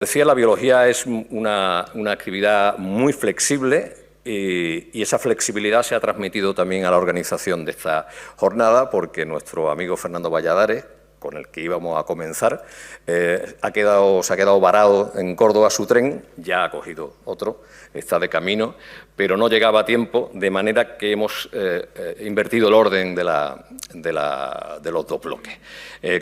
Decía, la biología es una actividad muy flexible y esa flexibilidad se ha transmitido también a la organización de esta jornada, porque nuestro amigo Fernando Valladares, con el que íbamos a comenzar, se ha quedado varado en Córdoba su tren, ya ha cogido otro, está de camino, pero no llegaba a tiempo, de manera que hemos invertido el orden de los dos bloques,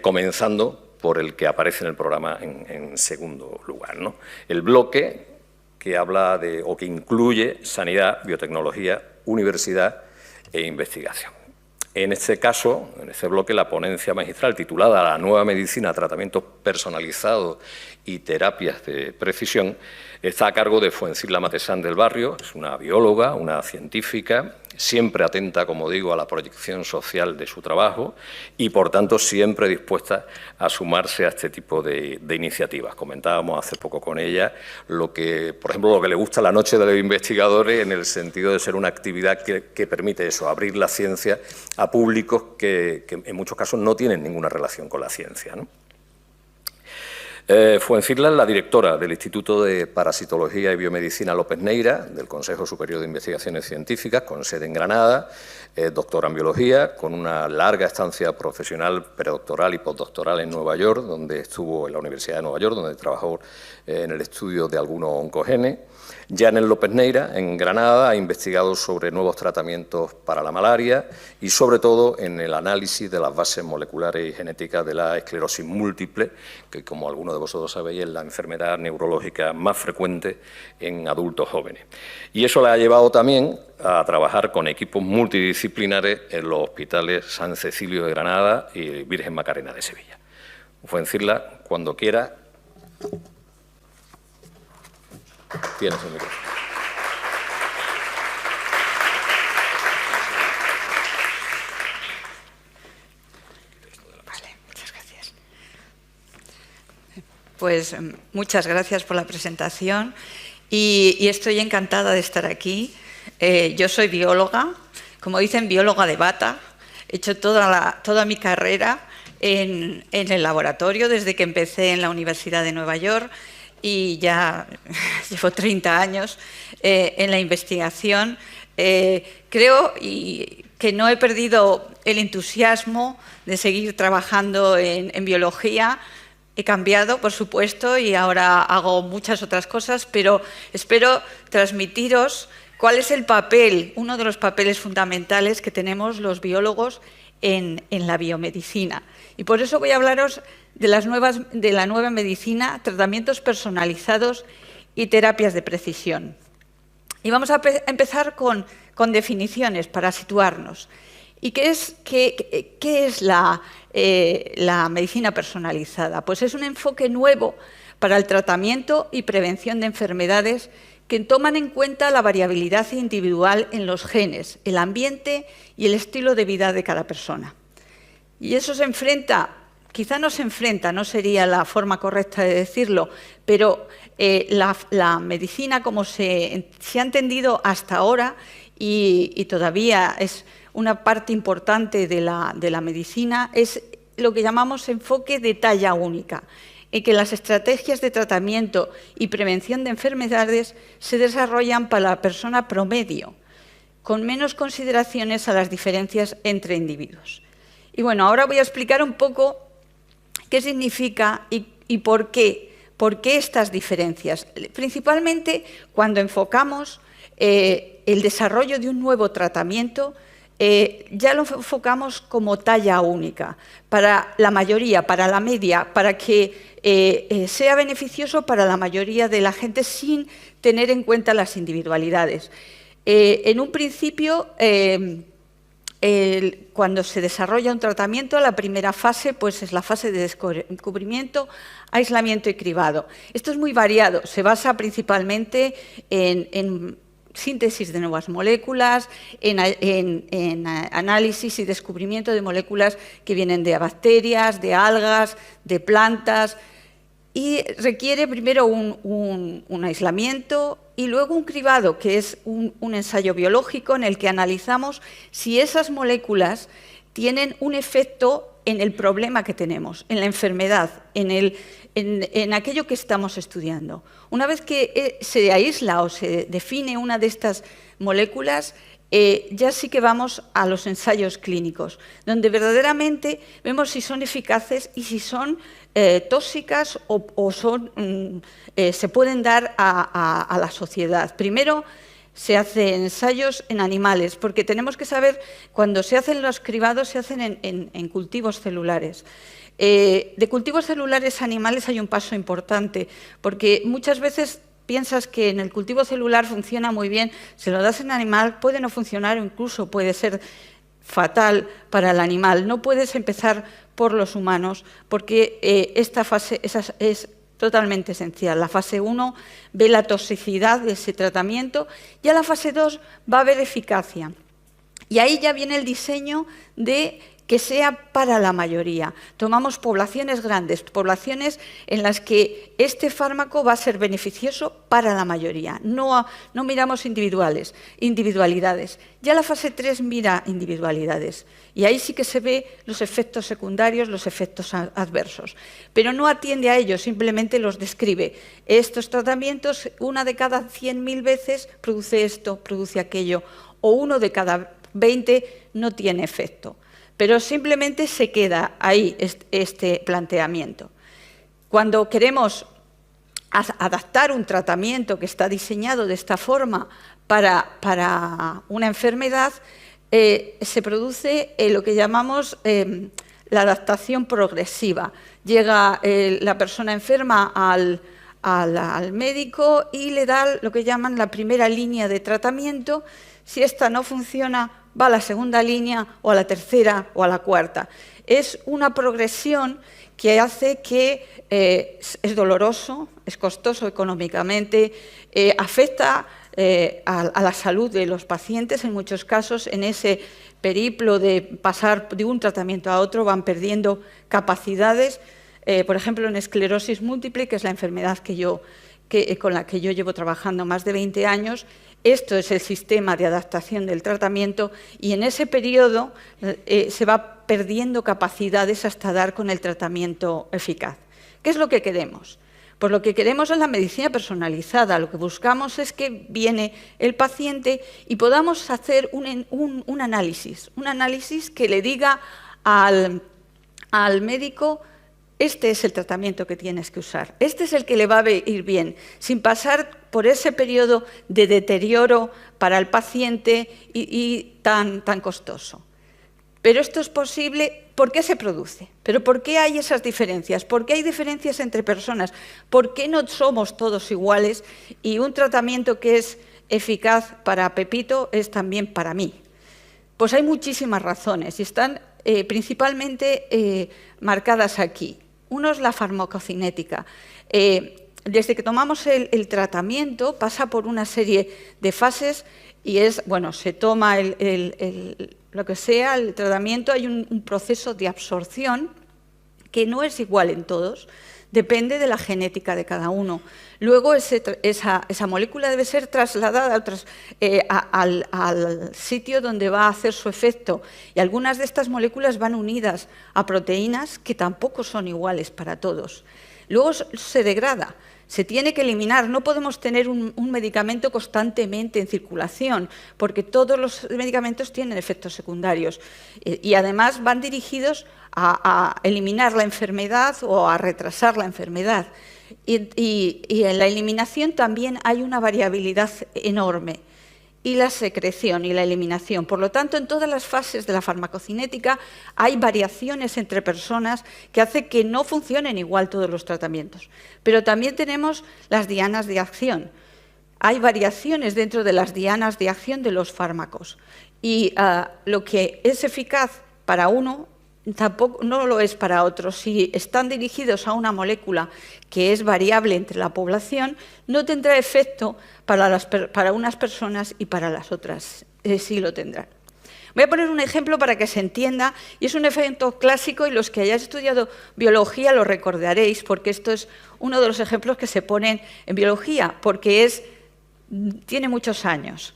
comenzando por el que aparece en el programa en segundo lugar, ¿no? El bloque que habla o que incluye sanidad, biotecnología, universidad e investigación. En este caso, en este bloque, la ponencia magistral titulada La nueva medicina, tratamientos personalizados y terapias de precisión está a cargo de Fuencisla Matesán del Barrio. Es una bióloga, una científica, siempre atenta, como digo, a la proyección social de su trabajo y, por tanto, siempre dispuesta a sumarse a este tipo de iniciativas. Comentábamos hace poco con ella por ejemplo, lo que le gusta a la Noche de los Investigadores, en el sentido de ser una actividad que permite eso, abrir la ciencia a públicos que en muchos casos no tienen ninguna relación con la ciencia, ¿no? Fuencisla es la directora del Instituto de Parasitología y Biomedicina López Neira, del Consejo Superior de Investigaciones Científicas, con sede en Granada, doctora en biología, con una larga estancia profesional, predoctoral y postdoctoral en Nueva York, donde estuvo en la Universidad de Nueva York, donde trabajó en el estudio de algunos oncogenes. Ya en el López Neira, en Granada, ha investigado sobre nuevos tratamientos para la malaria y, sobre todo, en el análisis de las bases moleculares y genéticas de la esclerosis múltiple, que, como algunos de vosotros sabéis, es la enfermedad neurológica más frecuente en adultos jóvenes. Y eso la ha llevado también a trabajar con equipos multidisciplinares en los hospitales San Cecilio de Granada y Virgen Macarena de Sevilla. Fuencisla, cuando quiera. Tienes un micrófono. Vale, muchas gracias. Pues muchas gracias por la presentación y estoy encantada de estar aquí. Yo soy bióloga, como dicen, bióloga de bata. He hecho toda mi carrera en el laboratorio desde que empecé en la Universidad de Nueva York. Y ya llevo 30 años en la investigación. Creo que no he perdido el entusiasmo de seguir trabajando en biología. He cambiado, por supuesto, y ahora hago muchas otras cosas, pero espero transmitiros cuál es el papel, uno de los papeles fundamentales que tenemos los biólogos en la biomedicina. Y por eso voy a hablaros de la nueva medicina, tratamientos personalizados y terapias de precisión. Y vamos a empezar con definiciones para situarnos. ¿Y qué es la medicina personalizada? Pues es un enfoque nuevo para el tratamiento y prevención de enfermedades que toman en cuenta la variabilidad individual en los genes, el ambiente y el estilo de vida de cada persona. Y eso quizá no se enfrenta, no sería la forma correcta de decirlo, pero la medicina, como se ha entendido hasta ahora, y todavía es una parte importante de la medicina, es lo que llamamos enfoque de talla única, en que las estrategias de tratamiento y prevención de enfermedades se desarrollan para la persona promedio, con menos consideraciones a las diferencias entre individuos. Y bueno, ahora voy a explicar un poco qué significa y por qué estas diferencias. Principalmente cuando enfocamos el desarrollo de un nuevo tratamiento, ya lo enfocamos como talla única, para la mayoría, para la media, para que sea beneficioso para la mayoría de la gente sin tener en cuenta las individualidades. En un principio, cuando se desarrolla un tratamiento, la primera fase pues, es la fase de descubrimiento, aislamiento y cribado. Esto es muy variado, se basa principalmente en síntesis de nuevas moléculas, en análisis y descubrimiento de moléculas que vienen de bacterias, de algas, de plantas, y requiere primero un aislamiento y luego un cribado, que es un ensayo biológico en el que analizamos si esas moléculas tienen un efecto en el problema que tenemos, en la enfermedad, en aquello que estamos estudiando. Una vez que se aísla o se define una de estas moléculas, ya sí que vamos a los ensayos clínicos, donde verdaderamente vemos si son eficaces y si son tóxicas o se pueden dar a la sociedad. Primero, se hacen ensayos en animales, porque tenemos que saber, cuando se hacen los cribados, se hacen en cultivos celulares. De cultivos celulares a animales hay un paso importante, porque muchas veces piensas que en el cultivo celular funciona muy bien, se lo das en animal, puede no funcionar o incluso puede ser fatal para el animal. No puedes empezar por los humanos, porque esta fase es totalmente esencial. La fase 1 ve la toxicidad de ese tratamiento y a la fase 2 va a haber eficacia. Y ahí ya viene el diseño de que sea para la mayoría. Tomamos poblaciones grandes, poblaciones en las que este fármaco va a ser beneficioso para la mayoría. No miramos individualidades. Ya la fase 3 mira individualidades. Y ahí sí que se ve los efectos secundarios, los efectos adversos. Pero no atiende a ellos, simplemente los describe. Estos tratamientos, una de cada 100.000 veces produce esto, produce aquello, o uno de cada 20 no tiene efecto. Pero simplemente se queda ahí este planteamiento. Cuando queremos adaptar un tratamiento que está diseñado de esta forma para una enfermedad, se produce lo que llamamos la adaptación progresiva. Llega la persona enferma al médico y le da lo que llaman la primera línea de tratamiento. Si esta no funciona, va a la segunda línea o a la tercera o a la cuarta. Es una progresión que hace que es doloroso, es costoso económicamente, afecta a la salud de los pacientes. En muchos casos, en ese periplo de pasar de un tratamiento a otro, van perdiendo capacidades. Por ejemplo, en esclerosis múltiple, que es la enfermedad con la que yo llevo trabajando más de 20 años, esto es el sistema de adaptación del tratamiento y en ese periodo se va perdiendo capacidades hasta dar con el tratamiento eficaz. ¿Qué es lo que queremos? Pues lo que queremos es la medicina personalizada. Lo que buscamos es que viene el paciente y podamos hacer un análisis que le diga al médico: este es el tratamiento que tienes que usar, este es el que le va a ir bien, sin pasar por ese periodo de deterioro para el paciente y tan costoso. Pero esto es posible. ¿Por qué se produce? ¿Pero por qué hay esas diferencias? ¿Por qué hay diferencias entre personas? ¿Por qué no somos todos iguales y un tratamiento que es eficaz para Pepito es también para mí? Pues hay muchísimas razones y están principalmente marcadas aquí. Uno es la farmacocinética. Desde que tomamos el tratamiento pasa por una serie de fases y se toma lo que sea, el tratamiento, hay un proceso de absorción que no es igual en todos, depende de la genética de cada uno. Luego esa molécula debe ser trasladada al sitio donde va a hacer su efecto y algunas de estas moléculas van unidas a proteínas que tampoco son iguales para todos. Luego se degrada. Se tiene que eliminar, no podemos tener un medicamento constantemente en circulación, porque todos los medicamentos tienen efectos secundarios y además van dirigidos a eliminar la enfermedad o a retrasar la enfermedad. Y en la eliminación también hay una variabilidad enorme. Y la secreción y la eliminación. Por lo tanto, en todas las fases de la farmacocinética hay variaciones entre personas que hacen que no funcionen igual todos los tratamientos. Pero también tenemos las dianas de acción. Hay variaciones dentro de las dianas de acción de los fármacos. Y lo que es eficaz para uno tampoco no lo es para otros. Si están dirigidos a una molécula que es variable entre la población, no tendrá efecto para unas personas y para las otras sí lo tendrán. Voy a poner un ejemplo para que se entienda, y es un ejemplo clásico y los que hayáis estudiado biología lo recordaréis, porque esto es uno de los ejemplos que se ponen en biología, porque tiene muchos años.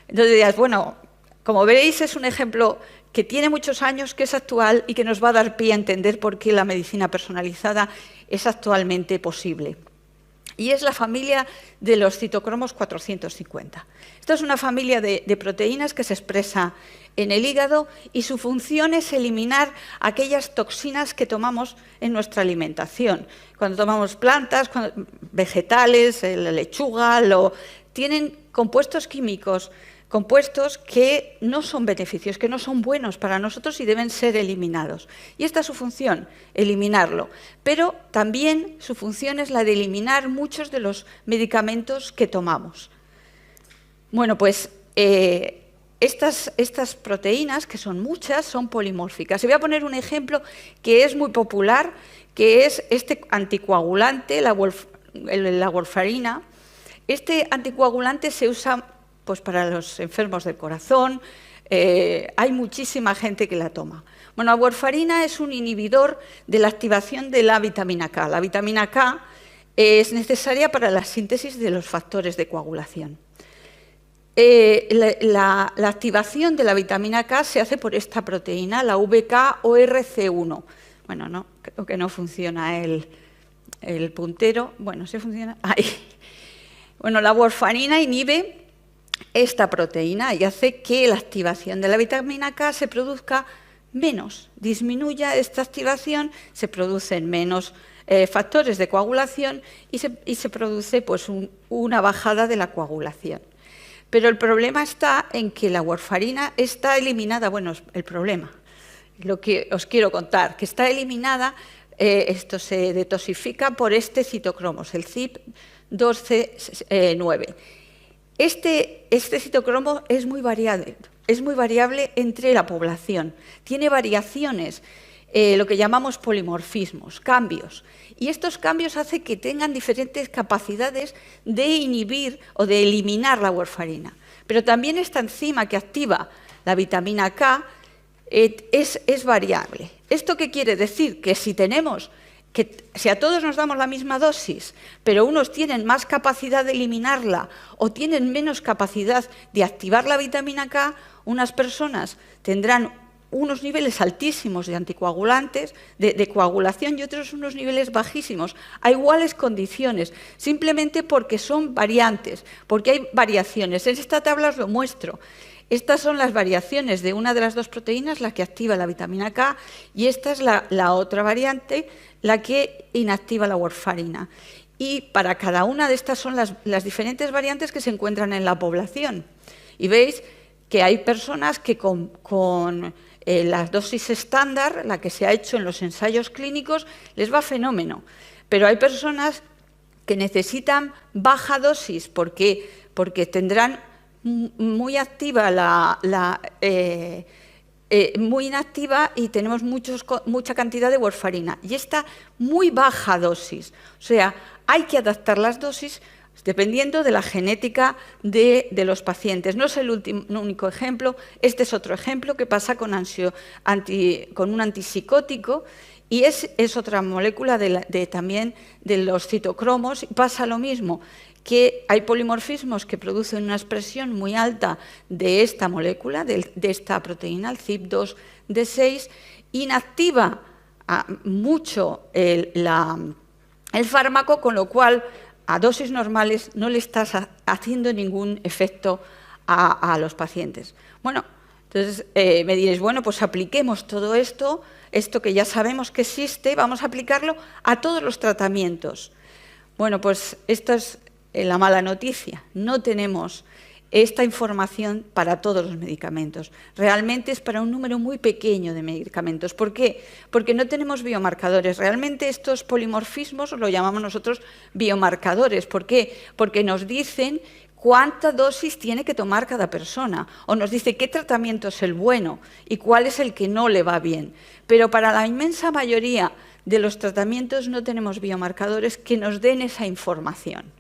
Entonces dirás, bueno, como veréis es un ejemplo que tiene muchos años, que es actual y que nos va a dar pie a entender por qué la medicina personalizada es actualmente posible. Y es la familia de los citocromos 450. Esta es una familia de proteínas que se expresa en el hígado y su función es eliminar aquellas toxinas que tomamos en nuestra alimentación. Cuando tomamos plantas, vegetales, la lechuga, tienen compuestos químicos, compuestos que no son beneficios, que no son buenos para nosotros y deben ser eliminados. Y esta es su función, eliminarlo. Pero también su función es la de eliminar muchos de los medicamentos que tomamos. Bueno, pues estas proteínas, que son muchas, son polimórficas. Y voy a poner un ejemplo que es muy popular, que es este anticoagulante, la warfarina. Este anticoagulante se usa pues para los enfermos del corazón, hay muchísima gente que la toma. Bueno, la warfarina es un inhibidor de la activación de la vitamina K. La vitamina K es necesaria para la síntesis de los factores de coagulación. La activación de la vitamina K se hace por esta proteína, la VKORC1. Bueno, no, creo que no funciona el puntero. Bueno, sí funciona. Ahí. Bueno, la warfarina inhibe esta proteína y hace que la activación de la vitamina K se produzca menos, disminuya esta activación, se producen menos factores de coagulación y se produce pues, una bajada de la coagulación. Pero el problema está en que la warfarina está eliminada, bueno, el problema, lo que os quiero contar, que está eliminada, esto se detoxifica por este citocromos, el CYP2C9. Este citocromo es muy variable entre la población. Tiene variaciones, lo que llamamos polimorfismos, cambios. Y estos cambios hacen que tengan diferentes capacidades de inhibir o de eliminar la warfarina. Pero también esta enzima que activa la vitamina K es variable. ¿Esto qué quiere decir? Que si a todos nos damos la misma dosis, pero unos tienen más capacidad de eliminarla o tienen menos capacidad de activar la vitamina K, unas personas tendrán unos niveles altísimos de anticoagulantes, de coagulación, y otros unos niveles bajísimos, a iguales condiciones, simplemente porque son variantes, porque hay variaciones. En esta tabla os lo muestro. Estas son las variaciones de una de las dos proteínas, la que activa la vitamina K, y esta es la otra variante, la que inactiva la warfarina. Y para cada una de estas son las diferentes variantes que se encuentran en la población. Y veis que hay personas que con la dosis estándar, la que se ha hecho en los ensayos clínicos, les va fenómeno. Pero hay personas que necesitan baja dosis porque tendrán muy activa muy inactiva y tenemos mucha cantidad de warfarina. Y esta muy baja dosis. O sea, hay que adaptar las dosis dependiendo de la genética de los pacientes. No es el único ejemplo, este es otro ejemplo que pasa con un antipsicótico y es otra molécula también de los citocromos. Pasa lo mismo, que hay polimorfismos que producen una expresión muy alta de esta molécula, de esta proteína, el CYP2D6, inactiva mucho el fármaco, con lo cual a dosis normales no le estás haciendo ningún efecto a los pacientes. Bueno, entonces me diréis, bueno, pues apliquemos todo esto que ya sabemos que existe, vamos a aplicarlo a todos los tratamientos. Bueno, pues esto es la mala noticia, no tenemos esta información para todos los medicamentos. Realmente es para un número muy pequeño de medicamentos. ¿Por qué? Porque no tenemos biomarcadores. Realmente estos polimorfismos lo llamamos nosotros biomarcadores. ¿Por qué? Porque nos dicen cuánta dosis tiene que tomar cada persona, o nos dice qué tratamiento es el bueno y cuál es el que no le va bien. Pero para la inmensa mayoría de los tratamientos no tenemos biomarcadores que nos den esa información.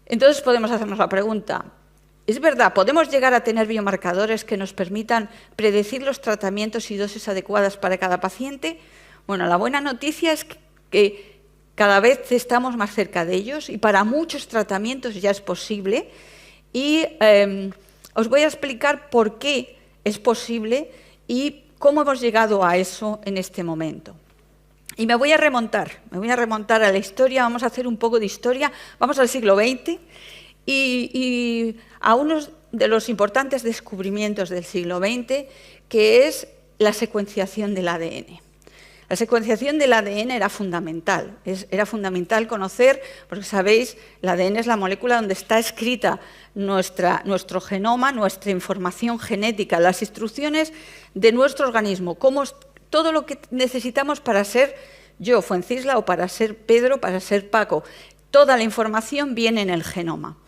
Entonces podemos hacernos la pregunta, ¿es verdad? ¿Podemos llegar a tener biomarcadores que nos permitan predecir los tratamientos y dosis adecuadas para cada paciente? Bueno, la buena noticia es que cada vez estamos más cerca de ellos y para muchos tratamientos ya es posible. Y os voy a explicar por qué es posible y cómo hemos llegado a eso en este momento. Y me voy a remontar a la historia, vamos a hacer un poco de historia, vamos al siglo XX y a uno de los importantes descubrimientos del siglo XX, que es la secuenciación del ADN. La secuenciación del ADN era fundamental conocer, porque sabéis, el ADN es la molécula donde está escrita nuestro genoma, nuestra información genética, las instrucciones de nuestro organismo, todo lo que necesitamos para ser yo, Fuencisla, o para ser Pedro, para ser Paco. Toda la información viene en el genoma.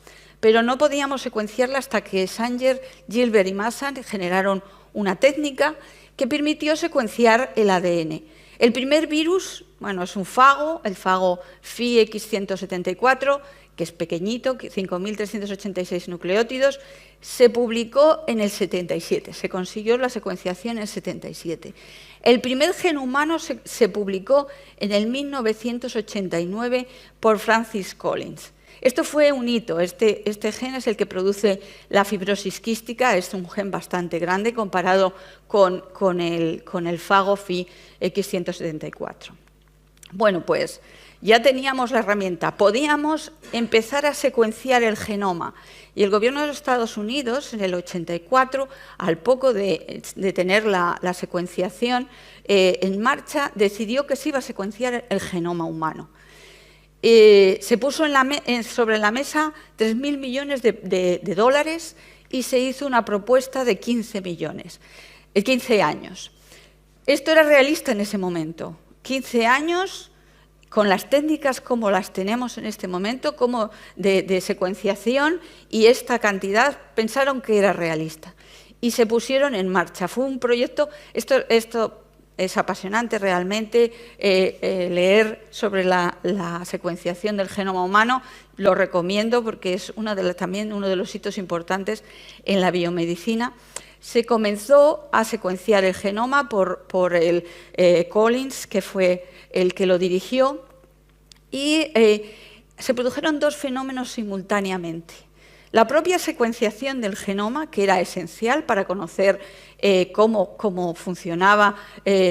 Pero no podíamos secuenciarla hasta que Sanger, Gilbert y Masson generaron una técnica que permitió secuenciar el ADN. El primer virus, bueno, es un fago, el fago FIX174, que es pequeñito, 5.386 nucleótidos, se publicó en el 77, se consiguió la secuenciación en el 77. El primer gen humano se publicó en el 1989 por Francis Collins. Esto fue un hito, este gen es el que produce la fibrosis quística, es un gen bastante grande comparado con el fago FIX174. Bueno, pues ya teníamos la herramienta, podíamos empezar a secuenciar el genoma. Y el gobierno de los Estados Unidos, en el 84, al poco de tener la secuenciación en marcha, decidió que se iba a secuenciar el genoma humano. Se puso sobre la mesa 3.000 millones de dólares y se hizo una propuesta de 15 años. Esto era realista en ese momento. 15 años con las técnicas como las tenemos en este momento, como de secuenciación, y esta cantidad pensaron que era realista. Y se pusieron en marcha. Fue un proyecto, esto es apasionante realmente, leer sobre la secuenciación del genoma humano, lo recomiendo porque es también uno de los hitos importantes en la biomedicina. Se comenzó a secuenciar el genoma por el Collins, que fue el que lo dirigió, y se produjeron dos fenómenos simultáneamente. La propia secuenciación del genoma, que era esencial para conocer cómo funcionaba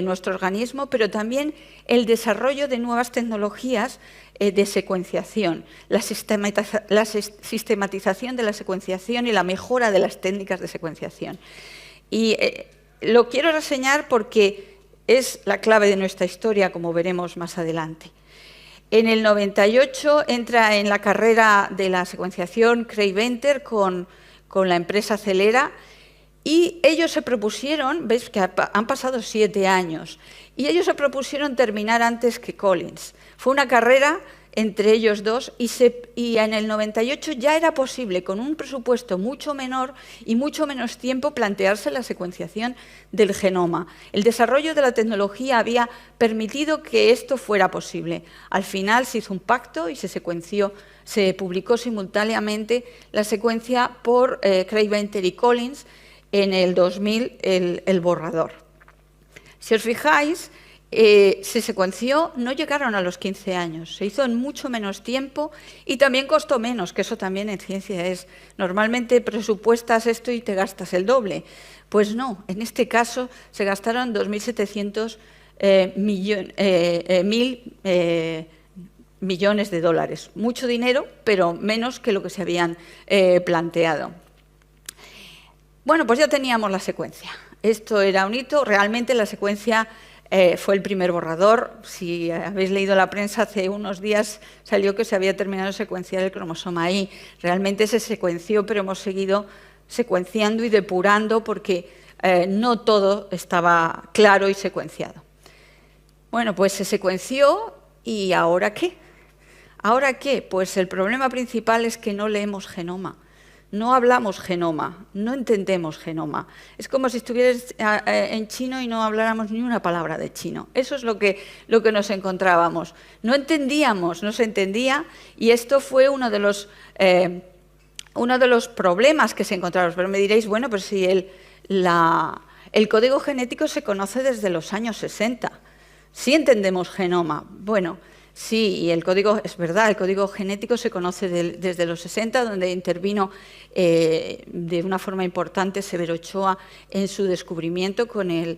nuestro organismo, pero también el desarrollo de nuevas tecnologías de secuenciación, la sistematización de la secuenciación y la mejora de las técnicas de secuenciación. Y lo quiero reseñar porque es la clave de nuestra historia, como veremos más adelante. En el 98 entra en la carrera de la secuenciación Craig Venter con la empresa Celera, y ellos se propusieron, veis que han pasado 7 años, y ellos se propusieron terminar antes que Collins. Fue una carrera entre ellos dos y en el 98 ya era posible, con un presupuesto mucho menor y mucho menos tiempo, plantearse la secuenciación del genoma. El desarrollo de la tecnología había permitido que esto fuera posible. Al final se hizo un pacto y se publicó simultáneamente la secuencia por Craig Venter y Collins en el 2000 el borrador. Si os fijáis, se secuenció, no llegaron a los 15 años, se hizo en mucho menos tiempo y también costó menos, que eso también en ciencia es. Normalmente presupuestas esto y te gastas el doble. Pues no, en este caso se gastaron 2.700 millones de dólares. Mucho dinero, pero menos que lo que se habían planteado. Bueno, pues ya teníamos la secuencia. Esto era un hito, realmente la secuencia fue el primer borrador. Si habéis leído la prensa, hace unos días salió que se había terminado de secuenciar el cromosoma Y. Realmente se secuenció, pero hemos seguido secuenciando y depurando porque no todo estaba claro y secuenciado. Bueno, pues se secuenció y ¿ahora qué? ¿Ahora qué? Pues el problema principal es que no leemos genoma. No hablamos genoma, no entendemos genoma. Es como si estuvieras en chino y no habláramos ni una palabra de chino. Eso es lo que nos encontrábamos. No entendíamos, no se entendía, y esto fue uno de los problemas que se encontraron. Pero me diréis, bueno, pues si el código genético se conoce desde los años 60. Sí entendemos genoma. Bueno, Sí, y el código, es verdad, el código genético se conoce desde los 60, donde intervino de una forma importante Severo Ochoa en su descubrimiento con el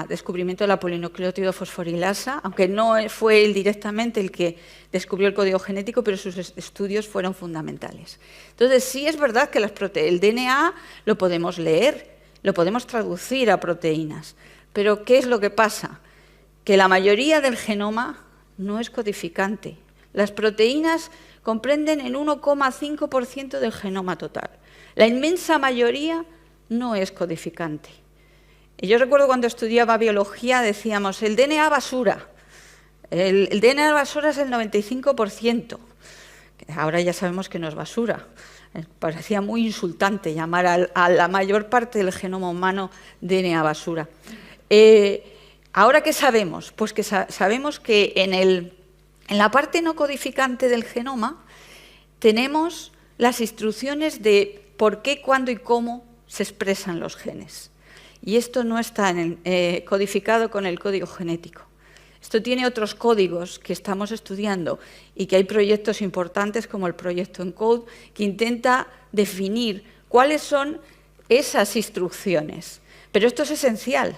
descubrimiento de la polinucleótido fosforilasa, aunque no fue él directamente el que descubrió el código genético, pero sus estudios fueron fundamentales. Entonces, sí es verdad que el DNA lo podemos leer, lo podemos traducir a proteínas, pero ¿qué es lo que pasa? Que la mayoría del genoma no es codificante. Las proteínas comprenden el 1,5% del genoma total. La inmensa mayoría no es codificante. Y yo recuerdo cuando estudiaba biología decíamos, el DNA basura. El DNA basura es el 95%. Ahora ya sabemos que no es basura. Parecía muy insultante llamar a la mayor parte del genoma humano DNA basura. ¿Ahora qué sabemos? Pues que sabemos que en la parte no codificante del genoma tenemos las instrucciones de por qué, cuándo y cómo se expresan los genes. Y esto no está codificado con el código genético. Esto tiene otros códigos que estamos estudiando y que hay proyectos importantes como el proyecto ENCODE que intenta definir cuáles son esas instrucciones. Pero esto es esencial.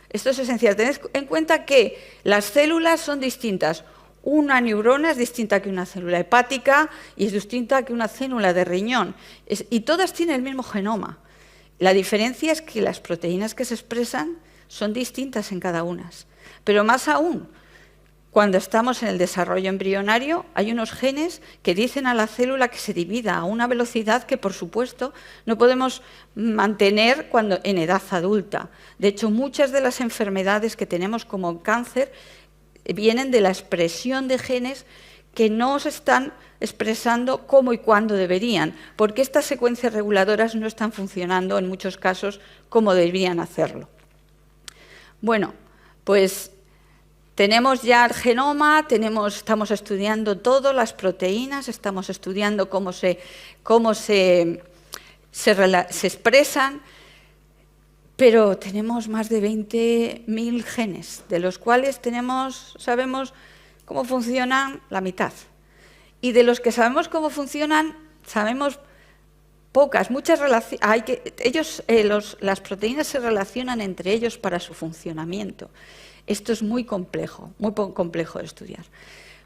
Esto es esencial. Tened en cuenta que las células son distintas. Una neurona es distinta que una célula hepática y es distinta que una célula de riñón. Y todas tienen el mismo genoma. La diferencia es que las proteínas que se expresan son distintas en cada una. Pero más aún, cuando estamos en el desarrollo embrionario, hay unos genes que dicen a la célula que se divida a una velocidad que, por supuesto, no podemos mantener en edad adulta. De hecho, muchas de las enfermedades que tenemos como cáncer vienen de la expresión de genes que no se están expresando cómo y cuándo deberían, porque estas secuencias reguladoras no están funcionando en muchos casos como deberían hacerlo. Bueno, pues tenemos ya el genoma, estamos estudiando todo, las proteínas, estamos estudiando cómo se expresan, pero tenemos más de 20.000 genes, de los cuales sabemos cómo funcionan la mitad. Y de los que sabemos cómo funcionan, sabemos pocas, las proteínas se relacionan entre ellos para su funcionamiento. Esto es muy complejo de estudiar.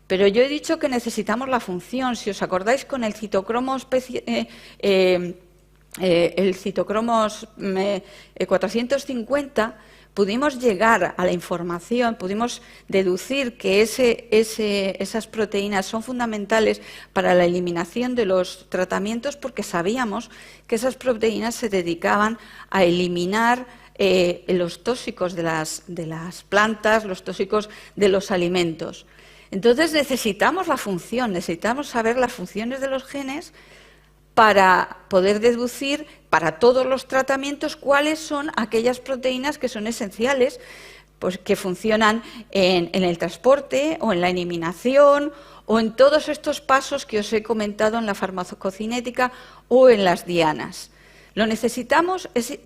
Pero yo he dicho que necesitamos la función. Si os acordáis, con el citocromos 450 pudimos llegar a la información, pudimos deducir que esas proteínas son fundamentales para la eliminación de los tratamientos porque sabíamos que esas proteínas se dedicaban a eliminar los tóxicos de las plantas, los tóxicos de los alimentos. Entonces necesitamos la función, necesitamos saber las funciones de los genes para poder deducir para todos los tratamientos cuáles son aquellas proteínas que son esenciales, pues que funcionan en el transporte o en la eliminación o en todos estos pasos que os he comentado en la farmacocinética o en las dianas. Lo necesitamos, es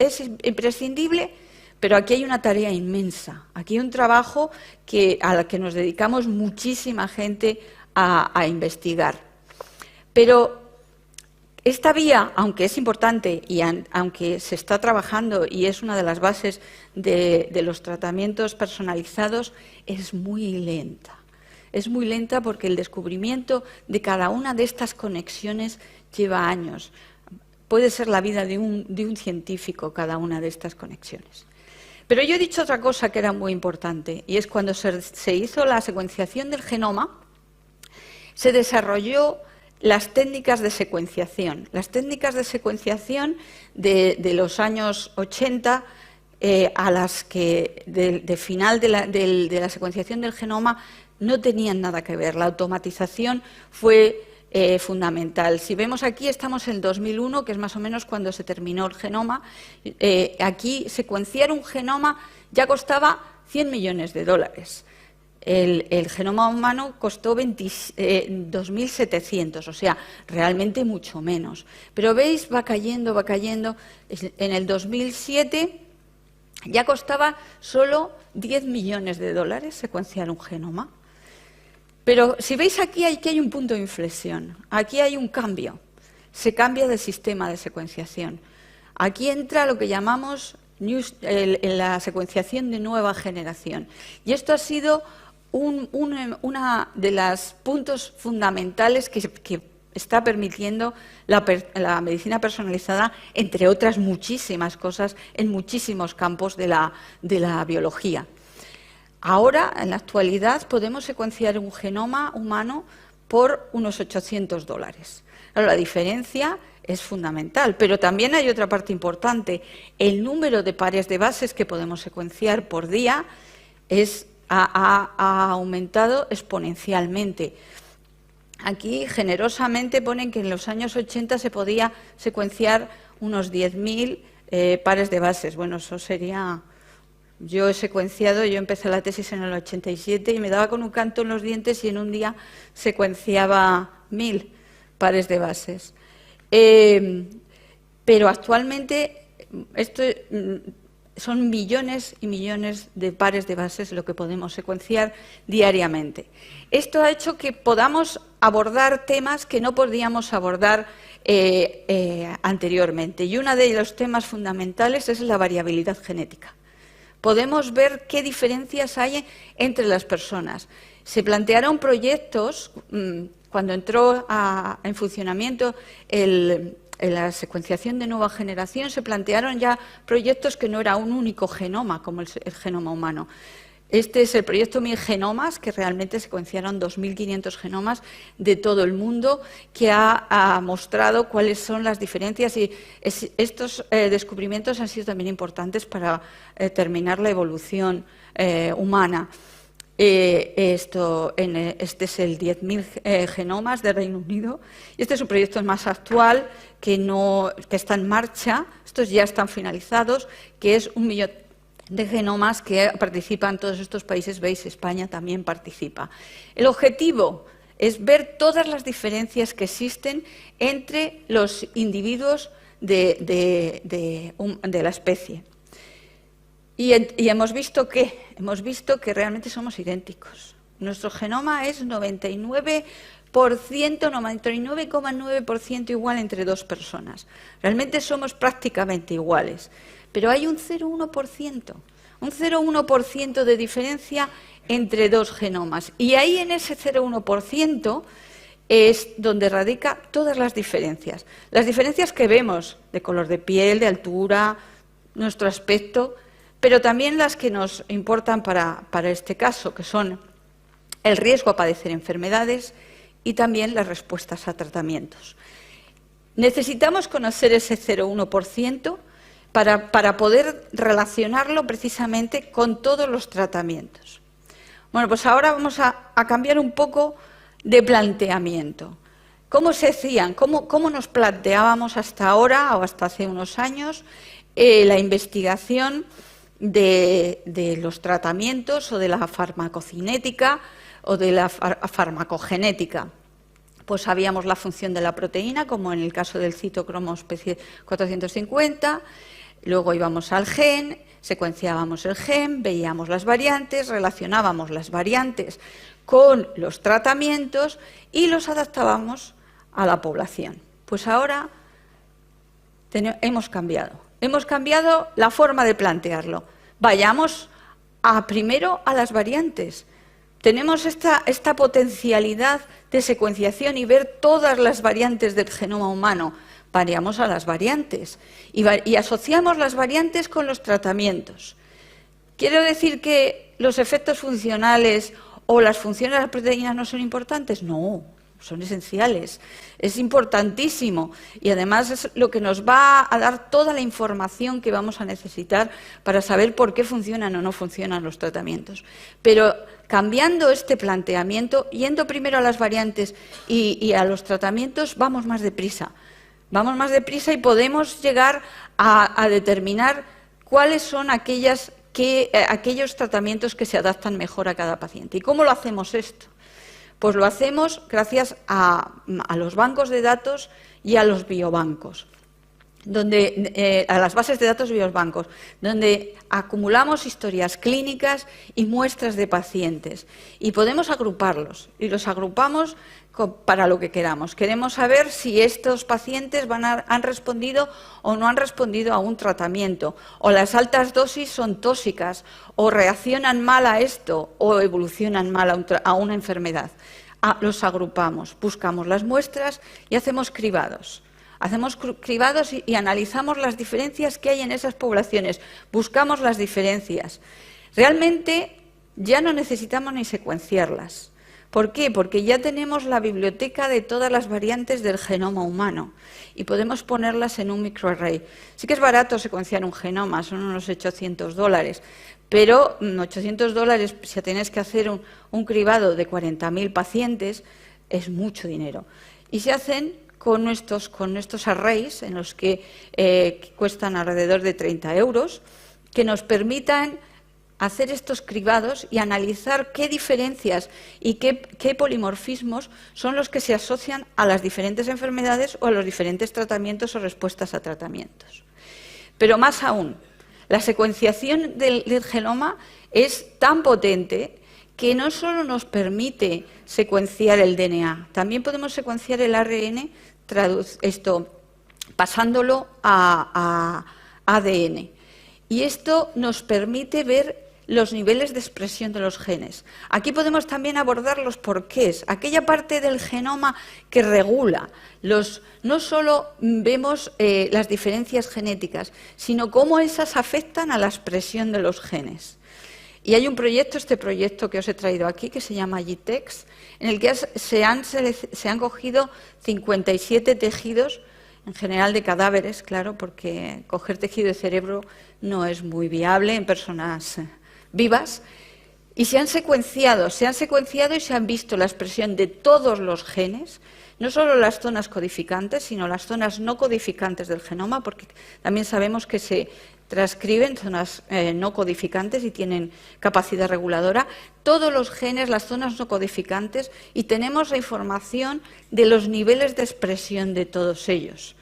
imprescindible, pero aquí hay una tarea inmensa. Aquí hay un trabajo al que nos dedicamos muchísima gente a investigar. Pero esta vía, aunque es importante y aunque se está trabajando y es una de las bases de los tratamientos personalizados, es muy lenta. Es muy lenta porque el descubrimiento de cada una de estas conexiones lleva años. Puede ser la vida de un científico cada una de estas conexiones. Pero yo he dicho otra cosa que era muy importante, y es cuando se hizo la secuenciación del genoma, se desarrolló las técnicas de secuenciación. Las técnicas de secuenciación de los años 80 a las que de final de la secuenciación del genoma no tenían nada que ver. La automatización fue fundamental. Si vemos aquí, estamos en el 2001, que es más o menos cuando se terminó el genoma. Aquí secuenciar un genoma ya costaba 100 millones de dólares. El genoma humano costó 2.700, o sea, realmente mucho menos. Pero veis, va cayendo, va cayendo. En el 2007 ya costaba solo 10 millones de dólares secuenciar un genoma. Pero si veis aquí hay un punto de inflexión, aquí hay un cambio, se cambia de sistema de secuenciación. Aquí entra lo que llamamos la secuenciación de nueva generación. Y esto ha sido una de los puntos fundamentales que está permitiendo la medicina personalizada, entre otras muchísimas cosas, en muchísimos campos de la biología. Ahora, en la actualidad, podemos secuenciar un genoma humano por unos $800. Claro, la diferencia es fundamental, pero también hay otra parte importante. El número de pares de bases que podemos secuenciar por día ha aumentado exponencialmente. Aquí, generosamente, ponen que en los años 80 se podía secuenciar unos 10.000 pares de bases. Bueno, eso sería... Yo he secuenciado, yo empecé la tesis en el 87 y me daba con un canto en los dientes y en un día secuenciaba 1.000 pares de bases. Pero actualmente son millones y millones de pares de bases lo que podemos secuenciar diariamente. Esto ha hecho que podamos abordar temas que no podíamos abordar anteriormente. Y uno de los temas fundamentales es la variabilidad genética. Podemos ver qué diferencias hay entre las personas. Se plantearon proyectos, cuando entró en funcionamiento la secuenciación de nueva generación, se plantearon ya proyectos que no era un único genoma, como el genoma humano. Este es el proyecto 1000 genomas, que realmente secuenciaron 2.500 genomas de todo el mundo, que ha mostrado cuáles son las diferencias, y estos descubrimientos han sido también importantes para determinar la evolución humana. Este es el 10.000 genomas de Reino Unido, y este es un proyecto más actual que está en marcha. Estos ya están finalizados, que es 1 millón de genomas que participan en todos estos países. Veis, España también participa. El objetivo es ver todas las diferencias que existen entre los individuos de la especie. Y hemos visto que realmente somos idénticos. Nuestro genoma es 99,9% igual entre dos personas. Realmente somos prácticamente iguales. Pero hay un 0,1% de diferencia entre dos genomas. Y ahí, en ese 0,1%, es donde radica todas las diferencias. Las diferencias que vemos de color de piel, de altura, nuestro aspecto, pero también las que nos importan para este caso, que son el riesgo a padecer enfermedades y también las respuestas a tratamientos. Necesitamos conocer ese 0,1% para poder relacionarlo precisamente con todos los tratamientos. Bueno, pues ahora vamos a cambiar un poco de planteamiento. ¿Cómo se hacían? ¿Cómo nos planteábamos hasta ahora o hasta hace unos años la investigación de los tratamientos o de la farmacocinética o de la farmacogenética? Pues sabíamos la función de la proteína, como en el caso del citocromo especie 450, luego íbamos al gen, secuenciábamos el gen, veíamos las variantes, relacionábamos las variantes con los tratamientos y los adaptábamos a la población. Pues ahora hemos cambiado la forma de plantearlo. Vayamos primero a las variantes. Tenemos esta potencialidad de secuenciación y ver todas las variantes del genoma humano. Variamos a las variantes y asociamos las variantes con los tratamientos. ¿Quiero decir que los efectos funcionales o las funciones de las proteínas no son importantes? No, son esenciales. Es importantísimo y además es lo que nos va a dar toda la información que vamos a necesitar para saber por qué funcionan o no funcionan los tratamientos. Pero cambiando este planteamiento, yendo primero a las variantes y a los tratamientos, vamos más deprisa. Vamos más deprisa y podemos llegar a determinar cuáles son aquellos tratamientos que se adaptan mejor a cada paciente. ¿Y cómo lo hacemos esto? Pues lo hacemos gracias a los bancos de datos y a los biobancos. a las bases de datos de biobancos, donde acumulamos historias clínicas y muestras de pacientes y podemos agruparlos y los agrupamos para lo que queramos. Queremos saber si estos pacientes han respondido o no han respondido a un tratamiento, o las altas dosis son tóxicas, o reaccionan mal a esto, o evolucionan mal a una enfermedad. Los agrupamos, buscamos las muestras y hacemos cribados. Hacemos cribados y analizamos las diferencias que hay en esas poblaciones, buscamos las diferencias. Realmente ya no necesitamos ni secuenciarlas. ¿Por qué? Porque ya tenemos la biblioteca de todas las variantes del genoma humano y podemos ponerlas en un microarray. Sí que es barato secuenciar un genoma, son unos $800, pero $800 si tienes que hacer un cribado de 40.000 pacientes es mucho dinero. Y se hacen con estos arrays en los que cuestan alrededor de 30 €, que nos permitan hacer estos cribados y analizar qué diferencias y qué polimorfismos son los que se asocian a las diferentes enfermedades o a los diferentes tratamientos o respuestas a tratamientos. Pero más aún, la secuenciación del genoma es tan potente que no solo nos permite secuenciar el DNA, también podemos secuenciar el ARN pasándolo a ADN. Y esto nos permite ver los niveles de expresión de los genes. Aquí podemos también abordar los porqués, aquella parte del genoma que regula. No solo vemos las diferencias genéticas, sino cómo esas afectan a la expresión de los genes. Y hay un proyecto, este proyecto que os he traído aquí, que se llama GTEx, en el que se han cogido 57 tejidos, en general de cadáveres, claro, porque coger tejido de cerebro no es muy viable en personas vivas, y se han secuenciado y se han visto la expresión de todos los genes, no solo las zonas codificantes, sino las zonas no codificantes del genoma, porque también sabemos que se transcriben zonas no codificantes y tienen capacidad reguladora, todos los genes, las zonas no codificantes, y tenemos la información de los niveles de expresión de todos ellos,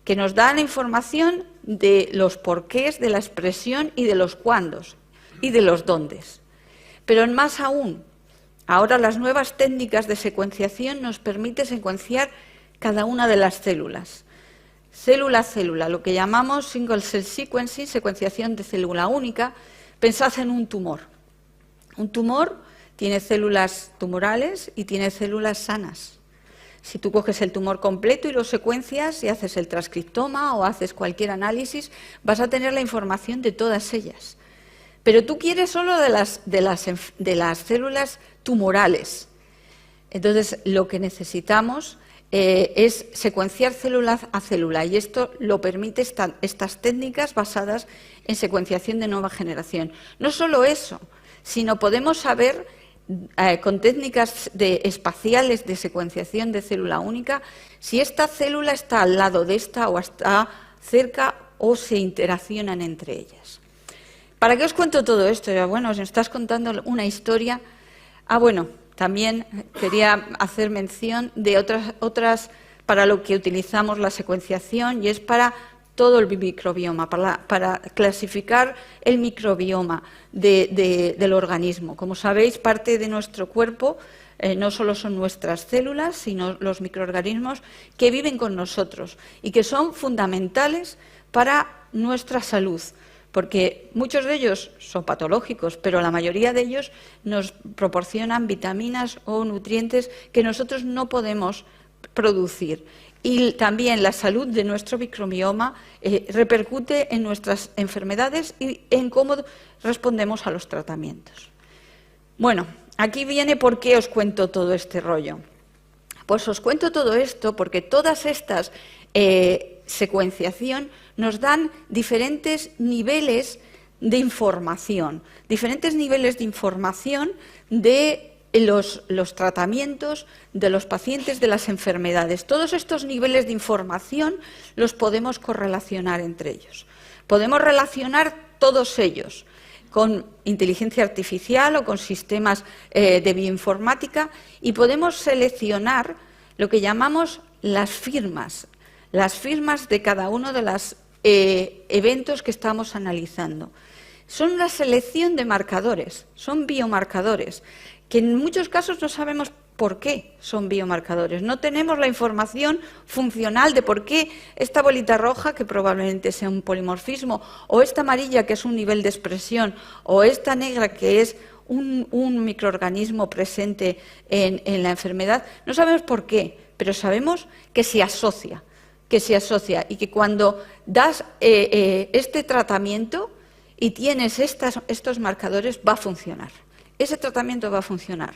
que nos da la información de los porqués, de la expresión y de los cuándos y de los dóndes. Pero más aún, ahora las nuevas técnicas de secuenciación nos permiten secuenciar cada una de las células, célula a célula, lo que llamamos single cell sequencing, secuenciación de célula única. Pensad en un tumor. Un tumor tiene células tumorales y tiene células sanas. Si tú coges el tumor completo y lo secuencias y haces el transcriptoma o haces cualquier análisis, vas a tener la información de todas ellas. Pero tú quieres solo de las células tumorales. Entonces, lo que necesitamos es secuenciar célula a célula, y esto lo permite estas técnicas basadas en secuenciación de nueva generación. No solo eso, sino podemos saber con técnicas espaciales de secuenciación de célula única si esta célula está al lado de esta o está cerca o se interaccionan entre ellas. ¿Para qué os cuento todo esto? Bueno, os estás contando una historia. Bueno, también quería hacer mención de otras para lo que utilizamos la secuenciación, y es para todo el microbioma, para clasificar el microbioma del organismo. Como sabéis, parte de nuestro cuerpo no solo son nuestras células, sino los microorganismos que viven con nosotros y que son fundamentales para nuestra salud, porque muchos de ellos son patológicos, pero la mayoría de ellos nos proporcionan vitaminas o nutrientes que nosotros no podemos producir. Y también la salud de nuestro microbioma repercute en nuestras enfermedades y en cómo respondemos a los tratamientos. Bueno, aquí viene por qué os cuento todo este rollo. Pues os cuento todo esto porque todas estas secuenciación nos dan diferentes niveles de información de los tratamientos de los pacientes, de las enfermedades. Todos estos niveles de información los podemos correlacionar entre ellos. Podemos relacionar todos ellos con inteligencia artificial o con sistemas de bioinformática, y podemos seleccionar lo que llamamos las firmas las firmas de cada uno de los eventos que estamos analizando. Son una selección de marcadores, son biomarcadores, que en muchos casos no sabemos por qué son biomarcadores. No tenemos la información funcional de por qué esta bolita roja, que probablemente sea un polimorfismo, o esta amarilla, que es un nivel de expresión, o esta negra, que es un microorganismo presente en la enfermedad. No sabemos por qué, pero sabemos que se asocia y que cuando das este tratamiento y tienes estos marcadores, va a funcionar. Ese tratamiento va a funcionar.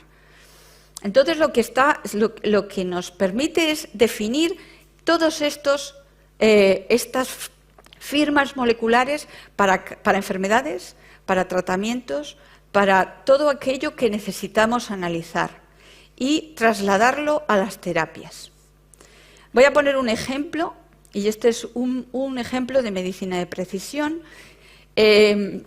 Entonces, lo que nos permite es definir todos estas firmas moleculares para enfermedades, para tratamientos, para todo aquello que necesitamos analizar y trasladarlo a las terapias. Voy a poner un ejemplo, y este es un ejemplo de medicina de precisión, que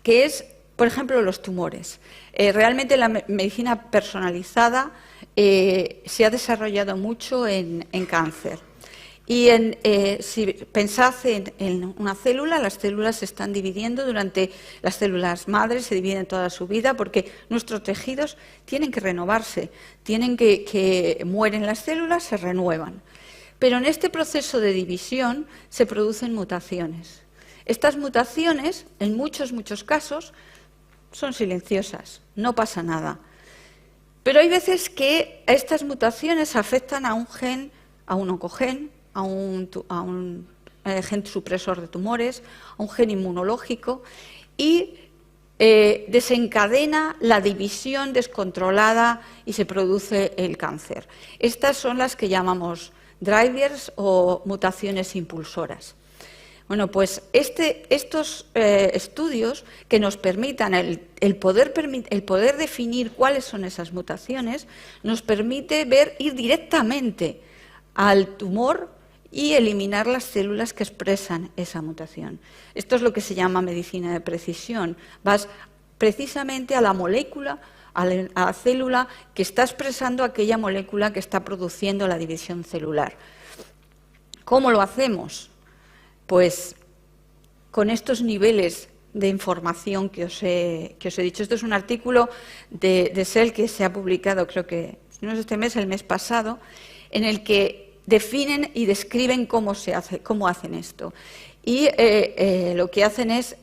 es, por ejemplo, los tumores. Realmente la medicina personalizada se ha desarrollado mucho en cáncer. Y si pensad en una célula, las células se están dividiendo las células madres se dividen toda su vida porque nuestros tejidos tienen que renovarse, que mueren las células, se renuevan. Pero en este proceso de división se producen mutaciones. Estas mutaciones, en muchos casos, son silenciosas, no pasa nada. Pero hay veces que estas mutaciones afectan a un gen, a un oncogen, a un gen supresor de tumores, a un gen inmunológico, y desencadena la división descontrolada y se produce el cáncer. Estas son las que llamamos drivers o mutaciones impulsoras. Bueno, pues estos estudios que nos permitan el poder definir cuáles son esas mutaciones, nos permite ir directamente al tumor y eliminar las células que expresan esa mutación. Esto es lo que se llama medicina de precisión. Vas precisamente a la molécula, a la célula que está expresando aquella molécula que está produciendo la división celular. ¿Cómo lo hacemos? Pues con estos niveles de información que os he dicho. Esto es un artículo de Cell que se ha publicado, creo que no es este mes, el mes pasado, en el que definen y describen cómo hacen esto. Y lo que hacen es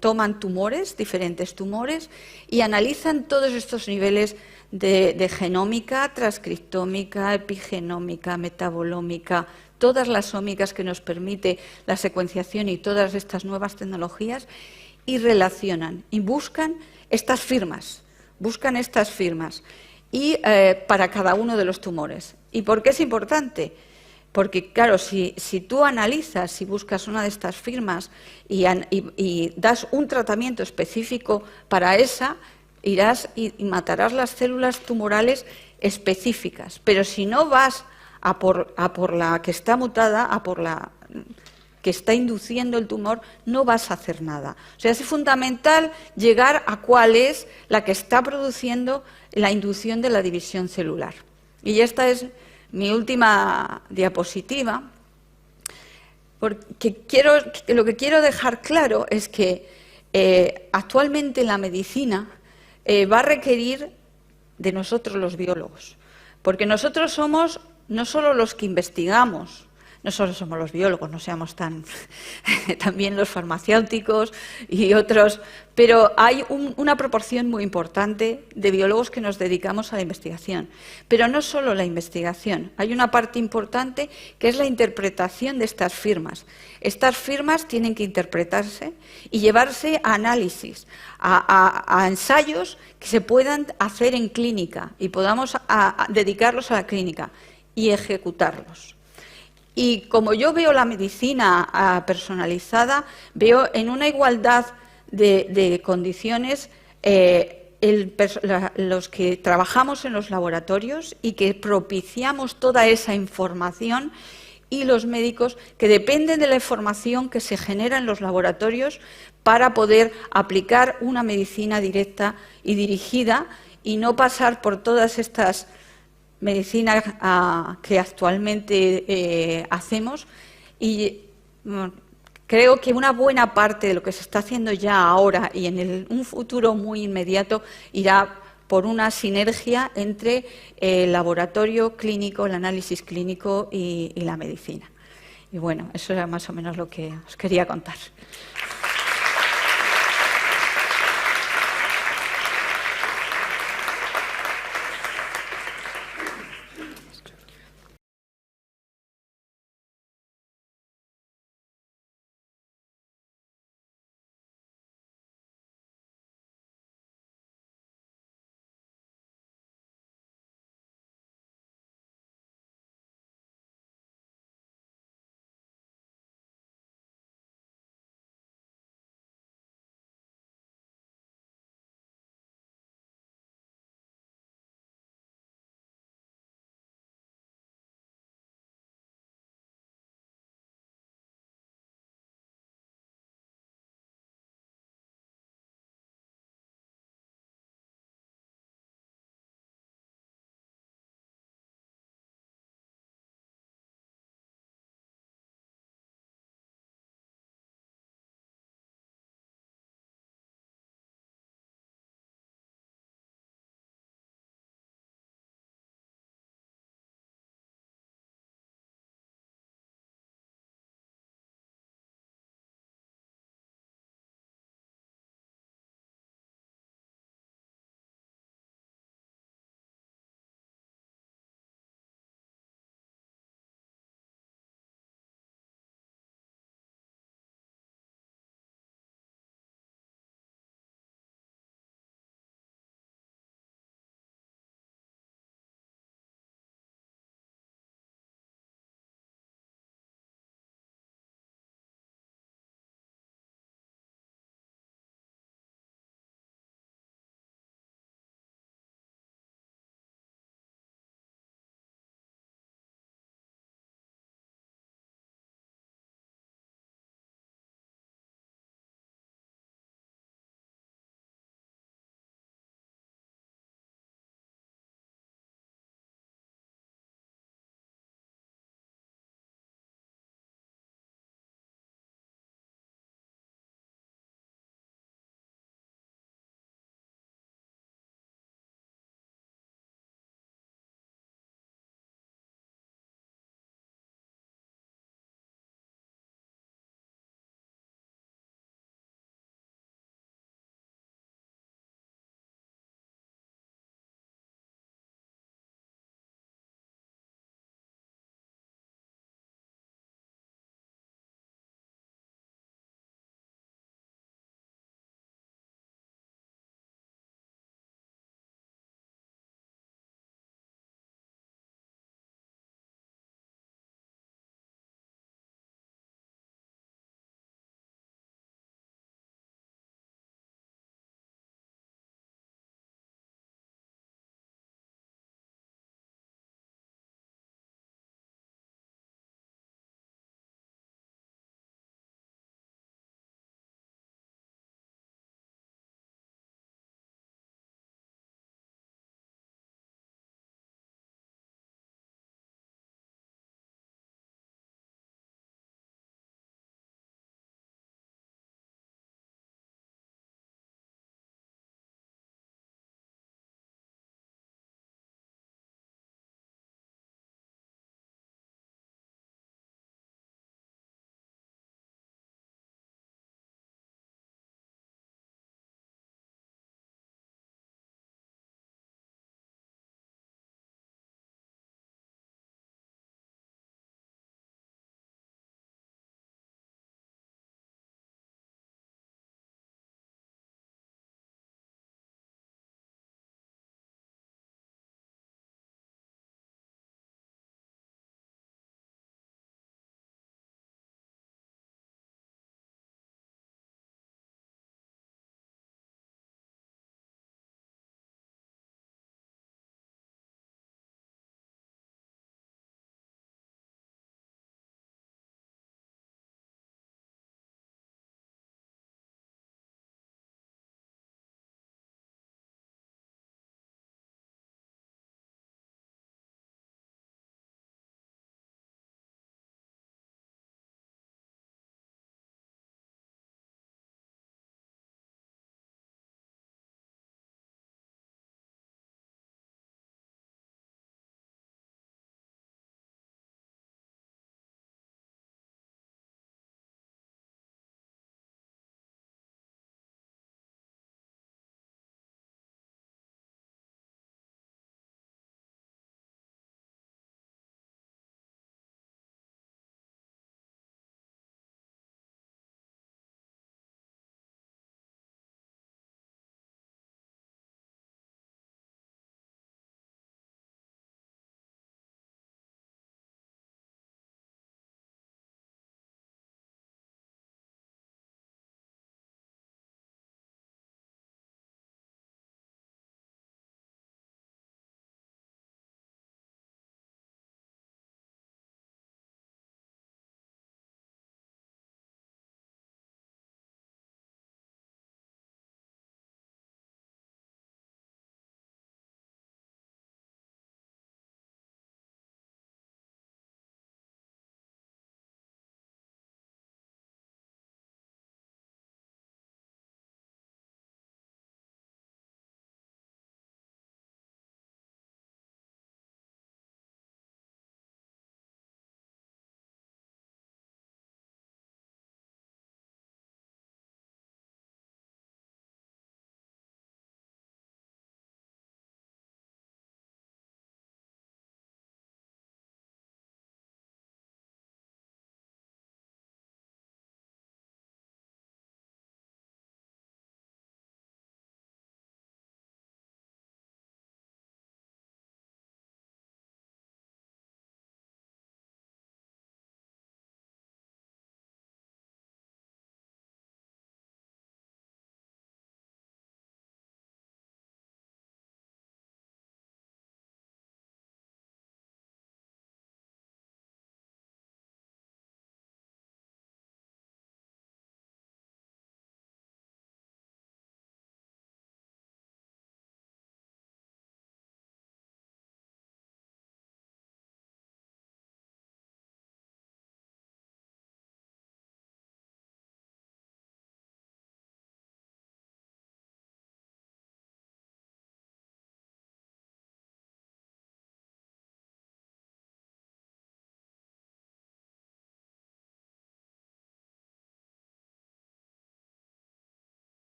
toman tumores, diferentes tumores, y analizan todos estos niveles de genómica, transcriptómica, epigenómica, metabolómica, todas las ómicas que nos permite la secuenciación y todas estas nuevas tecnologías, y relacionan y buscan estas firmas, y para cada uno de los tumores. ¿Y por qué es importante? Porque, claro, si tú analizas, si buscas una de estas firmas y das un tratamiento específico para esa, irás y matarás las células tumorales específicas. Pero si no vas a por la que está mutada, a por la que está induciendo el tumor, no vas a hacer nada. O sea, es fundamental llegar a cuál es la que está produciendo la inducción de la división celular. Y esta es mi última diapositiva, porque lo que quiero dejar claro es que actualmente la medicina va a requerir de nosotros los biólogos, porque nosotros somos no solo los que investigamos, no solo somos los biólogos, no seamos también los farmacéuticos y otros, pero hay una proporción muy importante de biólogos que nos dedicamos a la investigación. Pero no solo la investigación, hay una parte importante que es la interpretación de estas firmas. Estas firmas tienen que interpretarse y llevarse a análisis, a ensayos que se puedan hacer en clínica y podamos dedicarlos a la clínica y ejecutarlos. Y como yo veo la medicina personalizada, veo en una igualdad de condiciones los que trabajamos en los laboratorios y que propiciamos toda esa información, y los médicos que dependen de la información que se genera en los laboratorios para poder aplicar una medicina directa y dirigida y no pasar por todas estas medicina que actualmente hacemos, y creo que una buena parte de lo que se está haciendo ya ahora y en un futuro muy inmediato irá por una sinergia entre el laboratorio clínico, el análisis clínico y la medicina. Y bueno, eso era más o menos lo que os quería contar.